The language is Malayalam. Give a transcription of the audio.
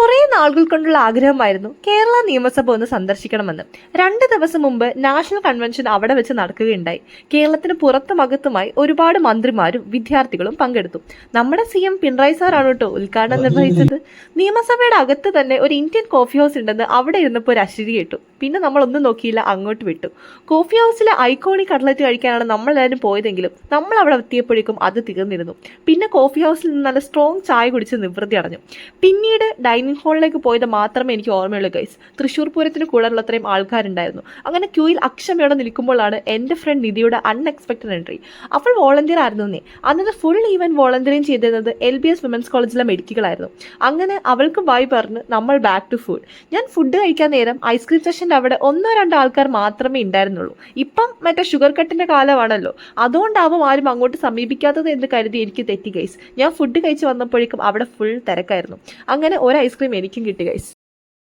കുറേ നാളുകൾ കൊണ്ടുള്ള ആഗ്രഹമായിരുന്നു കേരള നിയമസഭ ഒന്ന് സന്ദർശിക്കണമെന്ന്. 2 ദിവസം മുമ്പ് നാഷണൽ കൺവെൻഷൻ അവിടെ വെച്ച് നടക്കുകയുണ്ടായി. കേരളത്തിന് പുറത്തും അകത്തുമായി ഒരുപാട് മന്ത്രിമാരും വിദ്യാർത്ഥികളും പങ്കെടുത്തു. നമ്മുടെ CM പിണറായി സാറാണ് കേട്ടോ ഉദ്ഘാടനം നിർവഹിച്ചത്. നിയമസഭയുടെ അകത്ത് തന്നെ ഒരു ഇന്ത്യൻ കോഫി ഹൗസ് ഉണ്ടെന്ന് അവിടെ ഇരുന്നപ്പോൾ ഒരു അശരീരി കേട്ടു. പിന്നെ നമ്മളൊന്നും നോക്കിയില്ല, അങ്ങോട്ട് വിട്ടു. കോഫി ഹൗസിലെ ഐക്കോണി കട്ട്ലറ്റ് കഴിക്കാനാണ് നമ്മളെല്ലാവരും പോയതെങ്കിലും നമ്മൾ അവിടെ എത്തിയപ്പോഴേക്കും അത് തീർന്നിരുന്നു. പിന്നെ കോഫി ഹൗസിൽ നിന്ന് നല്ല സ്ട്രോങ് ചായ കുടിച്ച് നിവൃത്തി അടഞ്ഞു. പിന്നീട് ഡൈനിങ് ഹാളിലേക്ക് പോയത് മാത്രമേ എനിക്ക് ഓർമ്മയുള്ളൂ ഗൈസ്. തൃശ്ശൂർ പൂരത്തിന് കൂടാനുള്ള അത്രയും ആൾക്കാരുണ്ടായിരുന്നു. അങ്ങനെ ക്യൂയിൽ അക്ഷമയോടെ നിൽക്കുമ്പോഴാണ് എൻ്റെ ഫ്രണ്ട് നിധിയുടെ അൺഎക്സ്പെക്ടഡ് എൻട്രി. അവൾ വോളണ്ടിയർ ആയിരുന്നു. അന്നത്തെ ഫുൾ ഈവൻറ്റ് വോളണ്ടിയറിങ് ചെയ്തിരുന്നത് LBS വിമൻസ് കോളേജിലെ മെഡിക്കലായിരുന്നു. അങ്ങനെ അവൾക്ക് ബൈ പറഞ്ഞ് നമ്മൾ ബാക്ക് ടു ഫുഡ്. ഞാൻ ഫുഡ് കഴിക്കാൻ നേരം ഐസ്ക്രീം സെഷൻ്റെ അവിടെ 1-2 ആൾക്കാർ മാത്രമേ ഉണ്ടായിരുന്നുള്ളൂ. ഇപ്പം മറ്റേ ഷുഗർ കട്ടിൻ്റെ കാലമാണല്ലോ, അതുകൊണ്ടാവും ആരും അങ്ങോട്ട് സമീപിക്കാത്തത് എന്ന് കരുതി എനിക്ക് തെറ്റി ഗൈസ്. ഞാൻ ഫുഡ് കഴിച്ച് വന്നപ്പോഴേക്കും അവിടെ ഫുൾ തിരക്കായിരുന്നു. അങ്ങനെ ഒരു ഐസ്ക്രീം എനിക്കും കിട്ടി ഗൈസ്.